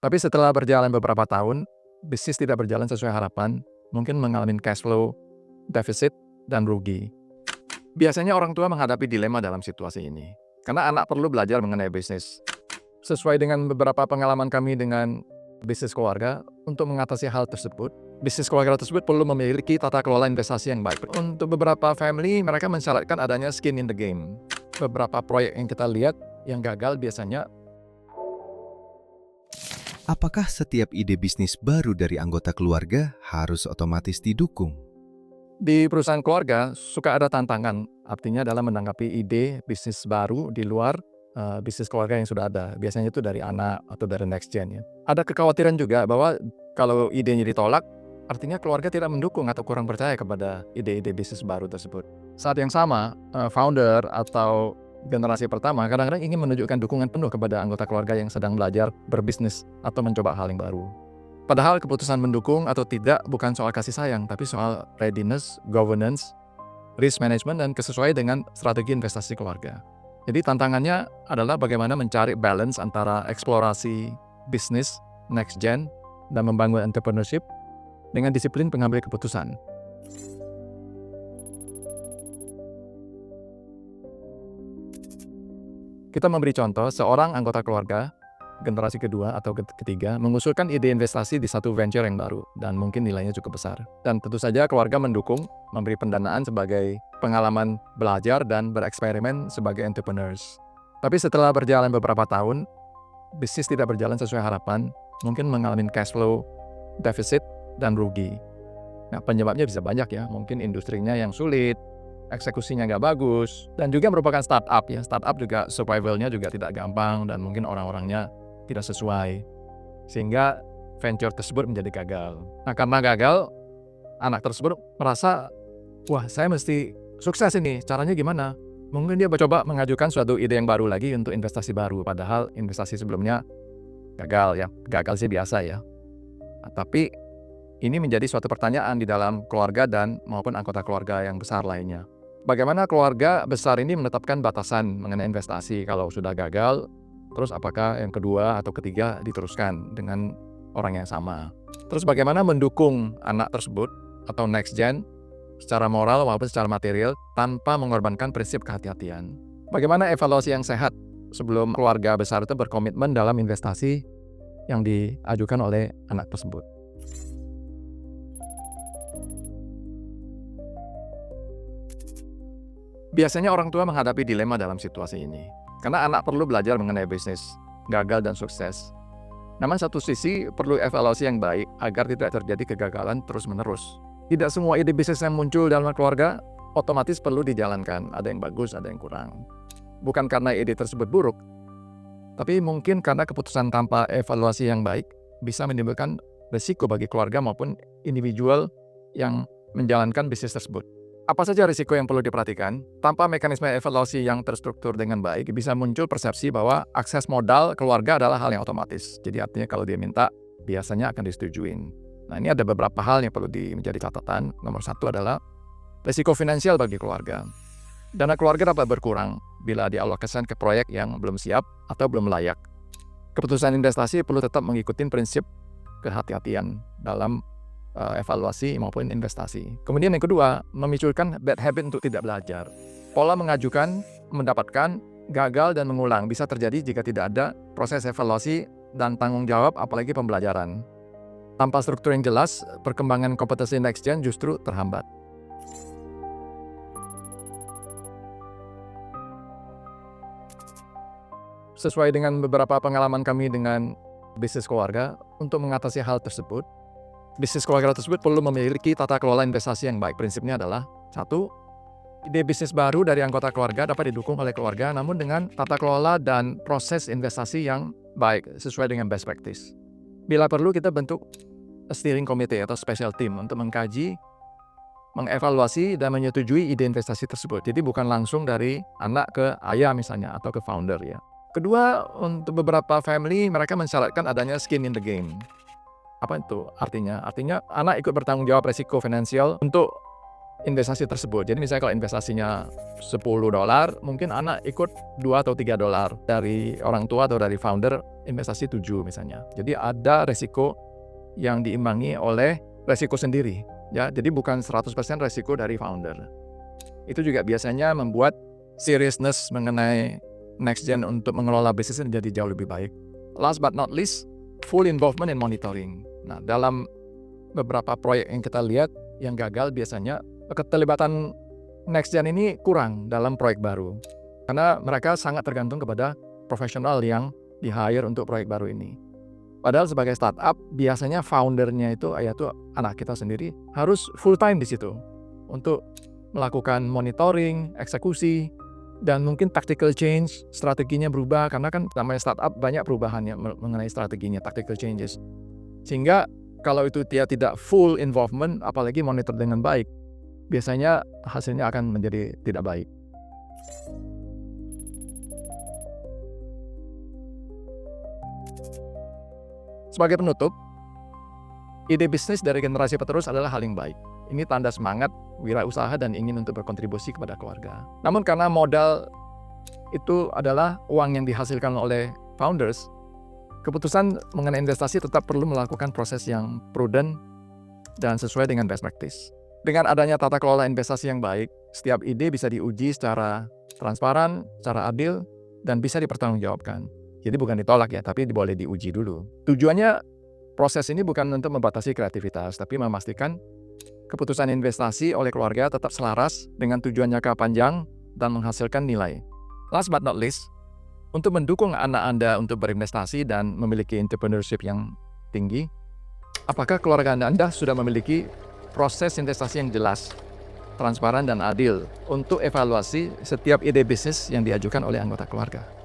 Tapi setelah berjalan beberapa tahun, bisnis tidak berjalan sesuai harapan, mungkin mengalami cash flow, defisit, dan rugi. Biasanya orang tua menghadapi dilema dalam situasi ini, karena anak perlu belajar mengenai bisnis. Sesuai dengan beberapa pengalaman kami dengan bisnis keluarga, untuk mengatasi hal tersebut, bisnis keluarga tersebut perlu memiliki tata kelola investasi yang baik. Untuk beberapa family, mereka mensyaratkan adanya skin in the game. Beberapa proyek yang kita lihat yang gagal biasanya. Apakah setiap ide bisnis baru dari anggota keluarga harus otomatis didukung? Di perusahaan keluarga suka ada tantangan, artinya dalam menanggapi ide bisnis baru di luar bisnis keluarga yang sudah ada. Biasanya itu dari anak atau dari next gen ya. Ada kekhawatiran juga bahwa kalau idenya ditolak, artinya keluarga tidak mendukung atau kurang percaya kepada ide-ide bisnis baru tersebut. Saat yang sama, founder atau generasi pertama kadang-kadang ingin menunjukkan dukungan penuh kepada anggota keluarga yang sedang belajar berbisnis atau mencoba hal yang baru. Padahal keputusan mendukung atau tidak bukan soal kasih sayang, tapi soal readiness, governance, risk management, dan kesesuaian dengan strategi investasi keluarga. Jadi tantangannya adalah bagaimana mencari balance antara eksplorasi bisnis, next gen, dan membangun entrepreneurship dengan disiplin pengambil keputusan. Kita memberi contoh, seorang anggota keluarga, generasi kedua atau ketiga, mengusulkan ide investasi di satu venture yang baru, dan mungkin nilainya cukup besar. Dan tentu saja keluarga mendukung, memberi pendanaan sebagai pengalaman belajar dan bereksperimen sebagai entrepreneurs. Tapi setelah berjalan beberapa tahun, bisnis tidak berjalan sesuai harapan, mungkin mengalami cash flow, defisit, dan rugi. Nah, penyebabnya bisa banyak ya, mungkin industrinya yang sulit, eksekusinya nggak bagus, dan juga merupakan startup ya. Startup juga survivalnya juga tidak gampang dan mungkin orang-orangnya tidak sesuai, sehingga venture tersebut menjadi gagal. Nah, karena gagal, anak tersebut merasa, wah saya mesti sukses ini, caranya gimana? Mungkin dia mencoba mengajukan suatu ide yang baru lagi untuk investasi baru, padahal investasi sebelumnya gagal ya. Gagal sih biasa ya. Nah, tapi ini menjadi suatu pertanyaan di dalam keluarga dan maupun anggota keluarga yang besar lainnya. Bagaimana keluarga besar ini menetapkan batasan mengenai investasi kalau sudah gagal, terus apakah yang kedua atau ketiga diteruskan dengan orang yang sama? Terus bagaimana mendukung anak tersebut atau next gen secara moral maupun secara material tanpa mengorbankan prinsip kehati-hatian? Bagaimana evaluasi yang sehat sebelum keluarga besar itu berkomitmen dalam investasi yang diajukan oleh anak tersebut? Biasanya orang tua menghadapi dilema dalam situasi ini, karena anak perlu belajar mengenai bisnis, gagal dan sukses. Namun satu sisi perlu evaluasi yang baik agar tidak terjadi kegagalan terus-menerus. Tidak semua ide bisnis yang muncul dalam keluarga otomatis perlu dijalankan, ada yang bagus, ada yang kurang. Bukan karena ide tersebut buruk, tapi mungkin karena keputusan tanpa evaluasi yang baik bisa menimbulkan risiko bagi keluarga maupun individual yang menjalankan bisnis tersebut. Apa saja risiko yang perlu diperhatikan? Tanpa mekanisme evaluasi yang terstruktur dengan baik, bisa muncul persepsi bahwa akses modal keluarga adalah hal yang otomatis. Jadi artinya kalau dia minta, biasanya akan disetujuin. Nah, ini ada beberapa hal yang perlu menjadi catatan. Nomor satu adalah risiko finansial bagi keluarga. Dana keluarga dapat berkurang bila dialokasikan ke proyek yang belum siap atau belum layak. Keputusan investasi perlu tetap mengikuti prinsip kehati-hatian dalam evaluasi maupun investasi. Kemudian yang kedua, memunculkan bad habit untuk tidak belajar. Pola mengajukan, mendapatkan, gagal dan mengulang bisa terjadi jika tidak ada proses evaluasi dan tanggung jawab, apalagi pembelajaran. Tanpa struktur yang jelas, perkembangan kompetensi next gen justru terhambat. Sesuai dengan beberapa pengalaman kami dengan bisnis keluarga, untuk mengatasi hal tersebut, bisnis keluarga tersebut perlu memiliki tata kelola investasi yang baik. Prinsipnya adalah, satu, ide bisnis baru dari anggota keluarga dapat didukung oleh keluarga, namun dengan tata kelola dan proses investasi yang baik, sesuai dengan best practice. Bila perlu, kita bentuk steering committee atau special team untuk mengkaji, mengevaluasi, dan menyetujui ide investasi tersebut. Jadi bukan langsung dari anak ke ayah misalnya, atau ke founder ya. Kedua, untuk beberapa family, mereka mensyaratkan adanya skin in the game. Apa itu artinya? Artinya anak ikut bertanggung jawab resiko finansial untuk investasi tersebut. Jadi misalnya kalau investasinya $10, mungkin anak ikut $2 atau $3 dari orang tua atau dari founder investasi 7 misalnya. Jadi ada resiko yang diimbangi oleh resiko sendiri. Ya, jadi bukan 100% resiko dari founder. Itu juga biasanya membuat seriousness mengenai next gen untuk mengelola bisnis menjadi jauh lebih baik. Last but not least, full involvement in monitoring. Nah, dalam beberapa proyek yang kita lihat yang gagal biasanya keterlibatan next gen ini kurang dalam proyek baru. Karena mereka sangat tergantung kepada profesional yang di-hire untuk proyek baru ini. Padahal sebagai startup, biasanya foundernya itu, yaitu anak kita sendiri, harus full time di situ untuk melakukan monitoring, eksekusi, dan mungkin tactical change, strateginya berubah, karena kan namanya startup banyak perubahannya mengenai strateginya, tactical changes. Sehingga kalau itu dia tidak full involvement, apalagi monitor dengan baik, biasanya hasilnya akan menjadi tidak baik. Sebagai penutup, ide bisnis dari generasi penerus adalah hal yang baik. Ini tanda semangat, wirausaha, dan ingin untuk berkontribusi kepada keluarga. Namun karena modal itu adalah uang yang dihasilkan oleh founders, keputusan mengenai investasi tetap perlu melakukan proses yang prudent dan sesuai dengan best practice. Dengan adanya tata kelola investasi yang baik, setiap ide bisa diuji secara transparan, secara adil, dan bisa dipertanggungjawabkan. Jadi bukan ditolak ya, tapi boleh diuji dulu. Tujuannya, proses ini bukan untuk membatasi kreativitas, tapi memastikan keputusan investasi oleh keluarga tetap selaras dengan tujuan jangka panjang dan menghasilkan nilai. Last but not least, untuk mendukung anak Anda untuk berinvestasi dan memiliki entrepreneurship yang tinggi, apakah keluarga Anda sudah memiliki proses investasi yang jelas, transparan, dan adil untuk evaluasi setiap ide bisnis yang diajukan oleh anggota keluarga?